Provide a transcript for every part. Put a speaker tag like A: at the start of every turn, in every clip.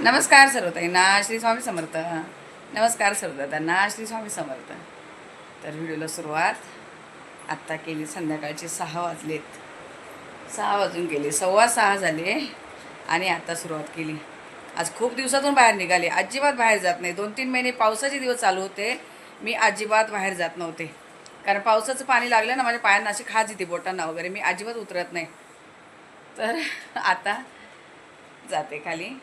A: नमस्कार सर्वताईंना श्री स्वामी समर्थ. नमस्कार सर्वदादांना श्री स्वामी समर्थ. तर व्हिडिओला सुरुवात आत्ता केली. संध्याकाळचे 6 वाजलेत. 6 वाजून गेले, 6:15 झाले आणि आता सुरुवात केली. आज खूप दिवसातून बाहेर निघाले. अजिबात बाहेर जात नाही. 2-3 महिने पावसाचे दिवस चालू होते. मी अजिबात बाहेर जात नव्हते, कारण पावसाचं पाणी लागलं ना माझ्या पायांना अशी खाज येते, बोटांना वगैरे. मी अजिबात उतरत नाही. तर आता जाते खाली.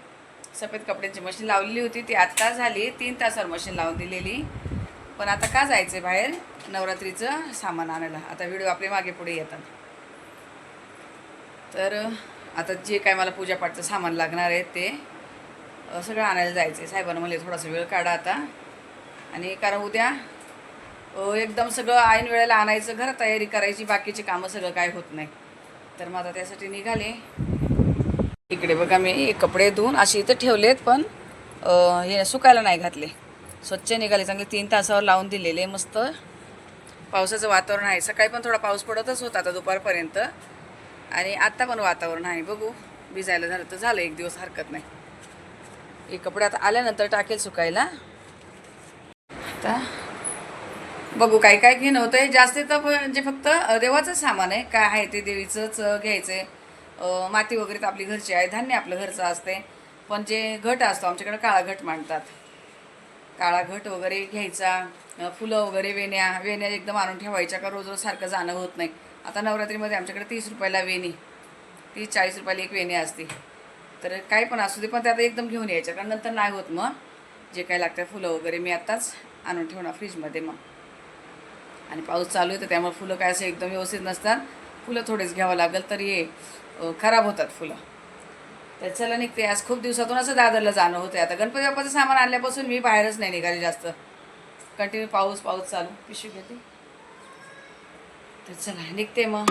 A: सफेद कपड्यांची मशीन लावलेली होती, ती आत्ता झाली. 3 तासावर मशीन लावून दिलेली. पण आता का जायचं बाहेर? नवरात्रीचं सामान आणायला. आता व्हिडिओ आपले मागे पुढे येतात. तर आता जे काय मला पूजापाठचं सामान लागणार आहे ते सगळं आणायला जायचं आहे. साहेबांना म्हणले थोडासा वेळ काढा आता, आणि कारण उद्या एकदम सगळं ऐन वेळेला आणायचं, घर तयारी करायची, बाकीचे कामं सगळं काय होत नाही. तर मग आता त्यासाठी निघाले. इकडे बघा, मी कपडे धुवून असे इथं ठेवलेत, पण हे सुकायला नाही घातले. स्वच्छ निघाले, चांगले 3 तासावर लावून दिलेले. मस्त पावसाचं वातावरण आहे. सकाळी पण थोडा पाऊस पडतच होता आता दुपारपर्यंत, आणि आत्ता पण वातावरण आहे. बघू, भिजायला झालं तर झालं, एक दिवस हरकत नाही. हे कपडे आता आल्यानंतर टाकेल सुकायला. आता बघू काय काय घेणं होतं आहे. जास्त तर म्हणजे फक्त देवाचं सामान आहे. काय आहे ते देवीचंच घ्यायचं आहे. माती वगैरे तर आपली घरची आहे, धान्य आपलं घरचं असते. पण जे घट असतो, आमच्याकडे काळा घट मांडतात. काळा घट वगैरे घ्यायचा. फुलं वगैरे, वेण्या एकदम आणून ठेवायच्या, का रोज रोज सारखं जाणं होत नाही. आता नवरात्रीमध्ये आमच्याकडे 30 रुपयाला वेणी, 30-40 रुपयाला एक वेणी असते. तर काही पण असू दे, पण ते आता एकदम घेऊन यायच्या, कारण नंतर नाही होत. मग जे काही लागतं फुलं वगैरे मी आत्ताच आणून ठेवणार फ्रीजमध्ये. मग आणि पाऊस चालू आहे तर त्यामुळे फुलं काय असं एकदम व्यवस्थित नसतात. फुलं थोडेच घ्यावं लागेल, तर हे खराब होतात फुलं. तर चला निघते. आज खूप दिवसातून असं दादरला जाणं होतं. आता गणपती बाप्पाचं सामान आणल्यापासून मी बाहेरच नाही निघाले जास्त. कंटिन्यू पाऊस चालू. पिशवी घेते. तर चला निघते मग.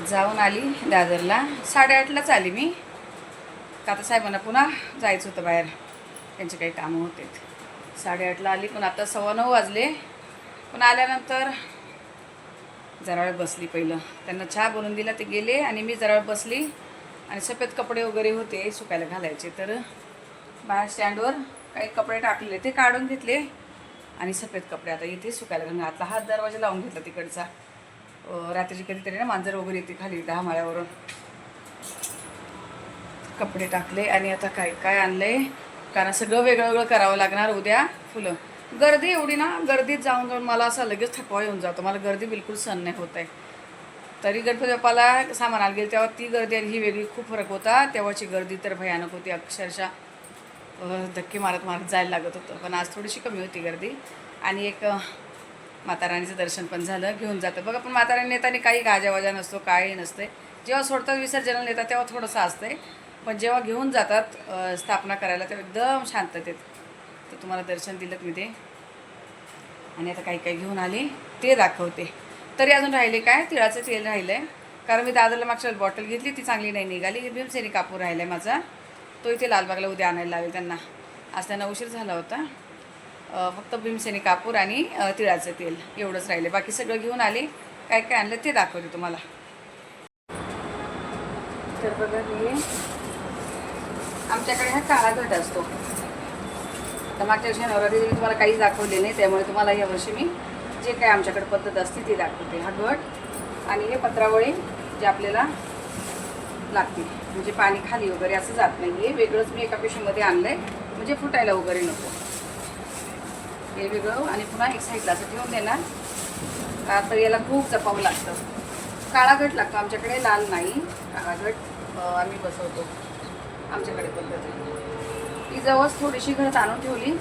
A: जाऊन आली दादरला. 8:30लाच आली मी. का आता साहेबांना पुन्हा जायचं होतं बाहेर, त्यांचे काही कामं होते. 8:30ला आली, पण आता 9:15 वाजले. पण आल्यानंतर जरा वेळ बसली. पहिलं त्यांना चहा बनवून दिला, ते गेले आणि मी जरा वेळ बसली. आणि सफेद कपडे वगैरे होते सुकायला घालायचे, तर बाहेर स्टँडवर काही कपडे टाकलेले ते काढून घेतले. आणि सफेद कपडे आता इथे सुकायला घालून घातला. हात दरवाजा लावून घेतला तिकडचा. रात्रीची कधीतरी ना मांजर वगैरे येते खाली 10 माळ्यावरून. कपडे टाकले आणि आता काय काय आणलंय, कारण सगळं वेगळं वेगळं करावं लागणार उद्या. फुलं गर्दी एवढी ना, गर्दीत जाऊन जाऊन मला असा लगेच थकवा येऊन जातो. मला गर्दी बिलकुल सहन नाही होत आहे. तरी गणपती बाप्पाला सामानाला गेली तेव्हा ती गर्दी आणि ही वेगळी खूप फरक होता. तेव्हाची गर्दी तर भयानक होती. अक्षरशः धक्के मारत मारत जायला लागत होतं. पण आज थोडीशी कमी होती गर्दी. आणि एक माताराणीचं दर्शन पण झालं. घेऊन जातं बघा. पण माताराणी नेताना काही गाजावाजा नसतो, काही नसते. जेव्हा सोडतात विसर्जनाला नेतात तेव्हा थोडंसं असतंय, पण जेव्हा घेऊन जातात स्थापना करायला तेव्हा एकदम शांततेत. तर तुम्हाला दर्शन दिलं मी ते. आणि आता काही काही घेऊन आले ते दाखवते. तरी अजून राहिले काय, तिळाचं तेल राहिलं आहे. कारण मी दादाला मागच्या बॉटल घेतली, ती चांगली नाही निघाली. भीमसेनी कापूर राहिला आहे माझा, तो इथे लालबागला उद्या आणायला लावेल त्यांना. आज त्यांना उशीर झाला होता. फक्त भीमसेनी कापूर आणि तिळाचं तेल एवढंच राहिले. बाकी सगळं घेऊन आले. काय काय आणलं ते दाखवते तुम्हाला. तर बघा, हे आमच्याकडे हा काळा घट असतो. तर मागच्या वर्षी नवरात्री मी तुम्हाला काहीच दाखवले नाही, त्यामुळे तुम्हाला यावर्षी मी जे काय आमच्याकडे पद्धत असते ती दाखवते. हा घट आणि हे पत्रावळी जे आपल्याला लागते, म्हणजे पाणी खाली वगैरे असं जात नाही. हे वेगळंच मी एका पिशवीमध्ये आणलं आहे, म्हणजे फुटायला वगैरे नको. हे वेगळं आणि पुन्हा एक साईडला असं ठेवून देणार, का तर याला खूप जपावं लागतं. काळा घट लागतो आमच्याकडे, लाल नाही. काळा घट आम्ही बसवतो, आमच्याकडे पद्धत आहे. ती जवळच थोडीशी घरात आणून ठेवली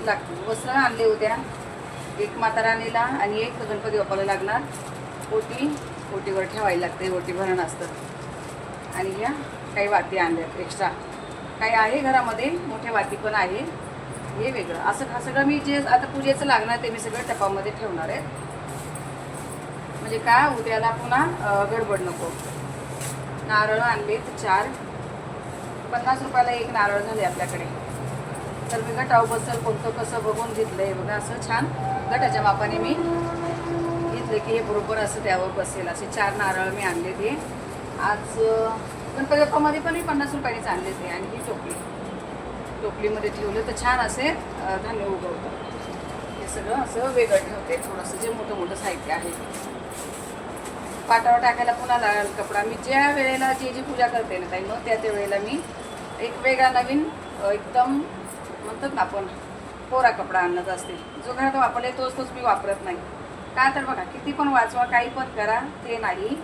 A: लागते. वस्त्र आणले उद्या, एक माताराणीला आणि एक गणपती बाप्पाला लागणार. ओटीवर ठेवायला लागते, ओटी भरण असतं. आणि ह्या काही वाती आणल्यात एक्स्ट्रा. काही आहे घरामध्ये, मोठ्या वाती पण आहे. हे वेगळं असं हा सगळं मी जे आता पूजेचं लागणार ते मी सगळं टपामध्ये ठेवणार आहे, म्हणजे का उद्याला पुन्हा गडबड नको. नारळ आणलेत 4, 50 रुपयाला एक नारळ झाले आपल्याकडे. तर मी गटाव बसेल कोणतं कसं बघून घेतलं आहे बघा. असं छान गटाच्या मापाने मी घेतलं की हे बरोबर असं त्यावर बसेल. असे 4 नारळ मी आणले. ते आज गणपती बाप्पामध्ये पण मी 50 रुपयानेच आणले ते. आणि ही टोपलीमध्ये ठेवलं तर छान असे धान्य उगवतं. हे सगळं असं वेगळं ठेवते. थोडंसं जे मोठं मोठं साहित्य आहे पाटावर टाकायला पुन्हा लाल कपडा. मी ज्या वेळेला जी पूजा करते ना ताई, मग त्या वेळेला मी एक वेगळा नवीन एकदम म्हणतात ना आपण कोरा कपडा आणत असते. जो घरात वापरले तोच मी वापरत नाही. का तर बघा, किती पण वाचवा काही पण करा, ते नाही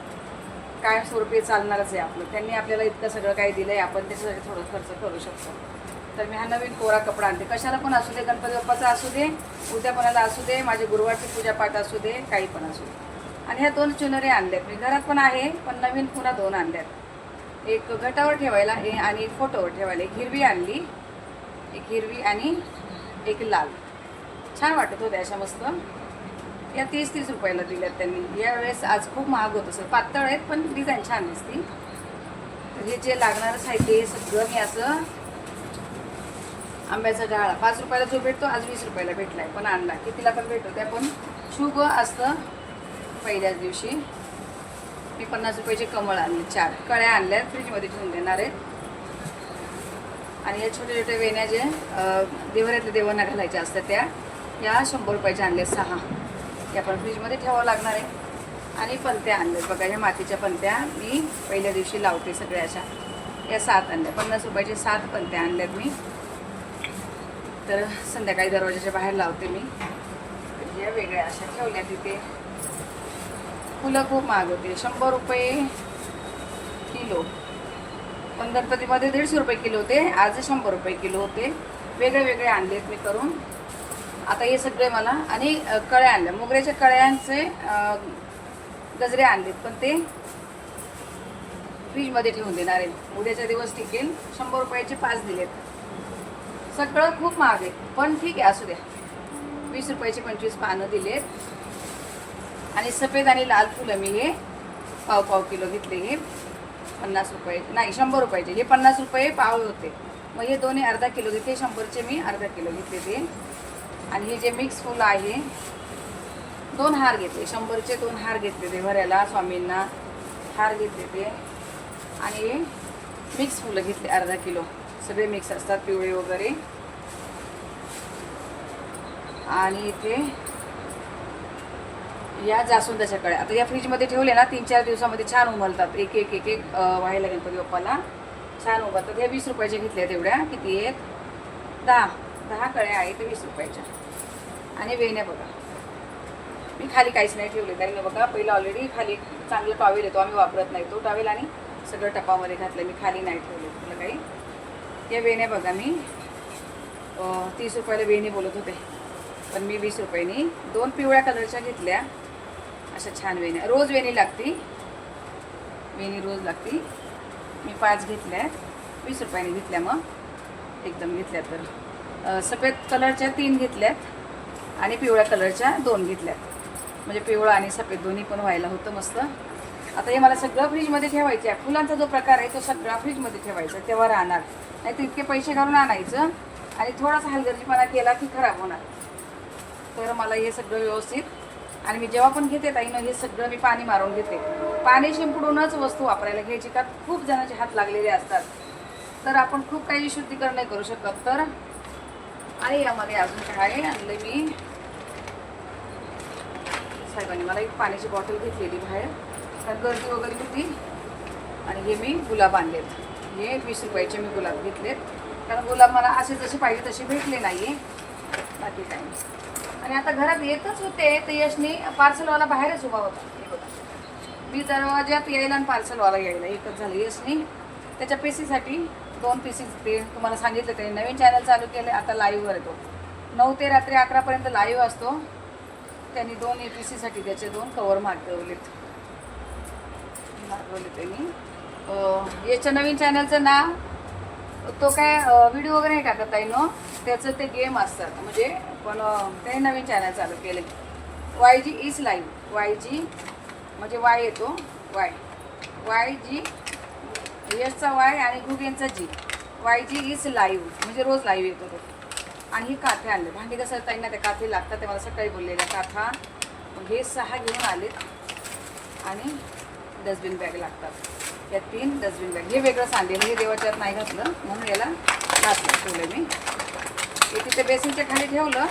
A: कायमस्वरूपी चालणारच आहे आपलं. त्यांनी आपल्याला इतकं सगळं काही दिलं आहे, आपण त्याच्यासाठी थोडं खर्च करू शकतो. तर मी हा नवीन कोरा कपडा आणते. कशाला पण असू दे, गणपती बाप्पाचा असू दे, उद्यापणाला असू दे, माझे गुरुवारची पूजापाठ असू दे, काही पण असू दे. आणि ह्या 2 चुनरी आणल्यात मी. घरात पण आहे, पण नवीन पुन्हा 2 आणल्यात. एक घटावर ठेवायला आणि एक फोटोवर ठेवायला. एक हिरवी आणली, एक हिरवी आणि एक लाल. छान वाटत होत्या अशा मस्त. या 30-30 रुपयाला दिल्यात त्यांनी. यावेळेस आज खूप महाग होत असं, पातळ आहेत पण डिझाईन छान दिसती. तर हे जे लागणारं साहित्य हे सगळं मी असं आंब्याचा डहाळा 5 रुपयाला जो भेटतो आज 20 रुपयाला भेटला आहे, पण आणला कितीला पण भेटतो. त्या पण शुभ असतं. पहिल्याच दिवशी मी 50 रुपयाचे कमळ आणले. 4 कळ्या आणल्यात, फ्रीजमध्ये ठेवून देणार आहेत. आणि या छोटे छोटे वेण्या जे देवऱ्यातल्या देवांना घालायच्या असतात त्या या 100 रुपयाच्या आणल्या 6. या पण फ्रीजमध्ये ठेवावं लागणार आहे. आणि पंत्या आणल्यात बघा. ह्या मातीच्या पंत्या मी पहिल्या दिवशी लावते सगळ्या अशा. या 7 आणल्या, 50 रुपयाचे 7 पंत्या आणल्यात मी. तर संध्याकाळी दरवाजाच्या बाहेर लावते मी. या वेगळ्या अशा ठेवल्या तिथे. फुलं खूप महाग होते, 100 रुपये किलो. पण गणपतीमध्ये 150 रुपये किलो होते, आज 100 रुपये किलो होते. वेगळे वेगळे आणलेत मी करून. आता हे सगळे मला आणि कळ्या आणल्या, मोगऱ्याच्या कळ्यांचे गजरे आणलेत, पण ते फ्रीजमध्ये ठेवून देणार आहे. उद्याच्या दिवस टिकेल. 100 रुपयाचे 5 दिलेत. सगळं खूप महाग आहे, पण ठीक आहे असू द्या. 20 रुपयाचे 25 पानं दिलेत. आणि सफेद आणि लाल फुलं मी हे पाव किलो घेतले. हे 50 रुपये नाही 100 रुपयाचे. हे 50 रुपये पाव होते. मग हे दोन्ही अर्धा किलो घेतले, 100चे मी अर्धा किलो घेतले ते. आणि हे जे मिक्स फुलं आहे 2 हार घेतले, 100चे 2 हार घेतले ते भरायला स्वामींना हार घेतले ते. आणि हे मिक्स फुलं घेतले अर्धा किलो, सगळे मिक्स असतात पिवळे वगैरे. आणि इथे या जास्वंदाच्या कळ्या आता या फ्रीजमध्ये ठेवले ना 3-4 दिवसामध्ये छान उमलतात. एक एक एक एक व्हायला गणपती बाप्पाला छान उमलतात. हे 20 रुपयाच्या घेतल्या तेवढ्या. किती आहेत? 10 कळ्या आहेत 20 रुपयाच्या. आणि वेण्या बघा, मी खाली काहीच नाही ठेवले कारण बघा पहिलं ऑलरेडी खाली चांगलं टॉवेल येतो, आम्ही वापरत नाही तो टॉवेल, आणि सगळं टपामध्ये घातलं, मी खाली नाही ठेवले तुला काही. या वेण्या बघा, मी 30 रुपयाला वेणी बोलत होते, पण मी 20 रुपयांनी 2 पिवळ्या कलरच्या घेतल्या. अशा छान वेण्या, रोज वेणी लागती, वेणी रोज लागती. मी 5 घेतल्या, 20 रुपयांनी घेतल्या. मग एकदम घेतल्या तर सफेद कलरच्या 3 घेतल्यात आणि पिवळ्या कलरच्या 2 घेतल्यात. म्हणजे पिवळा आणि सफेद दोन्ही पण व्हायला होतं मस्त. आता हे मला सगळं फ्रीजमध्ये ठेवायचं आहे. फुलांचा जो प्रकार आहे तो सगळा फ्रीजमध्ये ठेवायचा, तेव्हा राहणार. नाही तर इतके पैसे घालून आणायचं आणि थोडासा हलगर्जीपणा केला की खराब होणार. तर मला हे सगळं व्यवस्थित, आणि मी जेव्हा पण घेते ताईनं हे सगळं मी पाणी मारून घेते. पाणी शिंपडूनच वस्तू वापरायला घ्यायची, का खूप जणांचे हात लागलेले असतात, तर आपण खूप काही शुद्धीकरण नाही करू शकत. तर आणि यामध्ये अजून काय आणलं मी, साहेबांनी मला एक पाण्याची बॉटल घेतलेली बाहेर, कारण गर्दी वगैरे होती. आणि हे मी गुलाब आणलेत, हे 20 रुपयाचे मी गुलाब घेतलेत, कारण गुलाब मला असे जसे पाहिजे तसे भेटले नाही आहे, बाकी काही नाही. आणि आता घरात येतच होते तर यशनी पार्सलवाला बाहेरच उभा होता. हे बघा, मी दरवाज्यात यायला आणि पार्सलवाला यायला एकच झालं. यशनी त्याच्या पीसीसाठी 2 पीसीस ते तुम्हाला सांगितलं, त्याने नवीन चॅनल चालू केले, आता लाईव्हवर येतो 9 ते रात्री 11पर्यंत लाईव्ह असतो. त्यांनी 2 APCसाठी त्याचे 2 कवर मागवले त्यांनी. याच्या नवीन चॅनलचं नाव, तो काय व्हिडिओ वगैरे नाही टाकत आहे नो, त्याचं ते गेम असतात म्हणजे. पण त्याने नवीन चॅनल चालू केले, YG इज लाईव्ह. YG म्हणजे वाय येतो, YG यशचा वाय आणि गुगेनचा जी, YG इज लाईव्ह म्हणजे रोज लाईव्ह येतो तो. आणि ही काथे आणले, भांडी कसं ताईंना त्या काथे लागतात, ते मला सकाळी बोललेल्या काथा. मग हे 6 घेऊन आलेत. आणि डस्टबिन बॅग लागतात, या 3 डस्टबिन बॅग. हे वेगळंच आणलेलं, हे देवाच्यात नाही घातलं म्हणून याला घातलं ठेवलं मी. हे तिथे बेसिनच्या खाली ठेवलं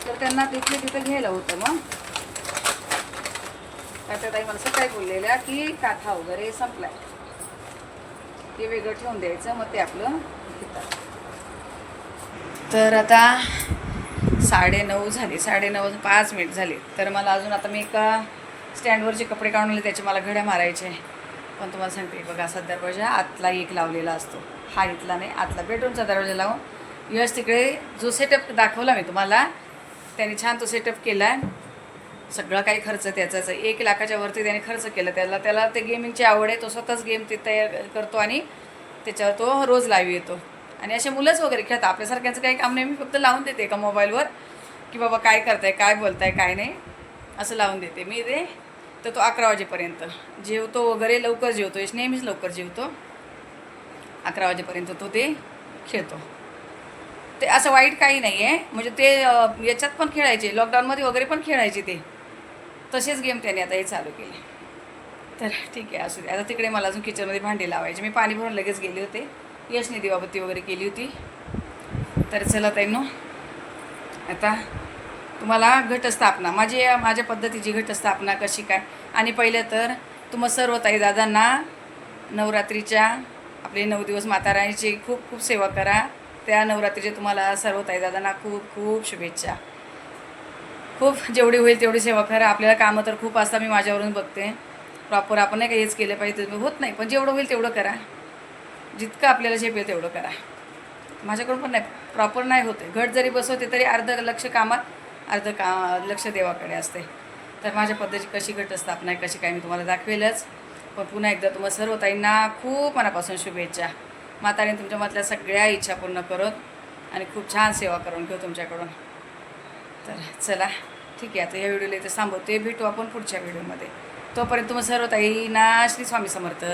A: तर त्यांना तिथले तिथं घ्यायला होतं. मग त्या ताई मला सकाळी बोललेल्या की काथा वगैरे संपलाय, ते वेगळं ठेवून द्यायचं, मग ते आपलं घेतात. तर आता 9:30 झाले, 9:05 झाले. तर मला अजून, आता मी एका स्टँडवरचे कपडे काढून आणले, त्याचे मला घड्या मारायचे. पण तुम्हाला सांगते बघा, असा दरवाजा आतला एक लावलेला असतो, हा इथला नाही, आतला बेडरूमचा दरवाजा लावून. यश तिकडे जो सेटअप दाखवला मी तुम्हाला, त्याने छान तो सेटअप केला आहे. सगळं काही खर्च त्याचाच आहे, 1 लाखाच्या वरती त्याने खर्च केला. त्याला ते गेमिंगची आवड आहे, तो स्वतःच गेम ते तयार करतो आणि त्याच्यावर तो रोज लाईव्ह येतो. आणि असे मुलंच वगैरे खेळतात, आपल्यासारख्यांचं काही काम नाही. मी फक्त लावून देते एका मोबाईलवर की बाबा काय करताय, काय बोलताय, काय नाही, असं लावून देते मी ते. तर तो 11 वाजेपर्यंत जेवतो वगैरे, लवकर जेवतो, यश नेहमीच लवकर जेवतो. 11 वाजेपर्यंत तो ते खेळतो. ते असं वाईट काही नाही आहे, म्हणजे ते याच्यात पण खेळायचे, लॉकडाऊनमध्ये वगैरे पण खेळायचे ते, तसेच गेम त्याने आता हे चालू केले. तर ठीक आहे, असू दे. आता तिकडे मला अजून किचनमध्ये भांडी लावायचे, मी पाणी भरून लगेच गेले होते. यशने दिवाबत्ती वगैरे केली होती. तर चला ताईंनो, आता तुम्हाला घटस्थापना, माझ्या पद्धतीची घटस्थापना कशी काय. आणि पहिलं तर तुम्हा सर्व ताई दादांना नवरात्रीच्या, आपले 9 दिवस माता राणीची खूप खूप सेवा करा. त्या नवरात्रीच्या तुम्हाला सर्व ताई दादांना खूप खूप शुभेच्छा. खूप जेवढी होईल तेवढी सेवा करा. आपल्याला कामं तर खूप असतात, मी माझ्यावरून बघते. प्रॉपर आपण नाही का हेच केलं पाहिजे होत नाही, पण जेवढं होईल तेवढं करा, जितकं आपल्याला झेपेल तेवढं करा. माझ्याकडून पण नाही, प्रॉपर नाही होते. घट जरी बसवते तरी अर्ध लक्ष कामात, अर्ध लक्ष देवाकडे असते. तर माझ्या पद्धतीची कशी घटस्थापना आहे, कशी काय, मी तुम्हाला दाखवेलच. पण पुन्हा एकदा तुम्हाला सर्व ताईंना खूप मनापासून शुभेच्छा. माताने तुमच्या मधल्या सगळ्या इच्छा पूर्ण करत आणि खूप छान सेवा करून घेऊ तुमच्याकडून. तर चला ठीक आहे, आता या व्हिडिओला इथे थांबवते. भेटू आपण पुढच्या व्हिडिओमध्ये. तोपर्यंत तुम्हाला सर्व ताईंना श्री स्वामी समर्थ.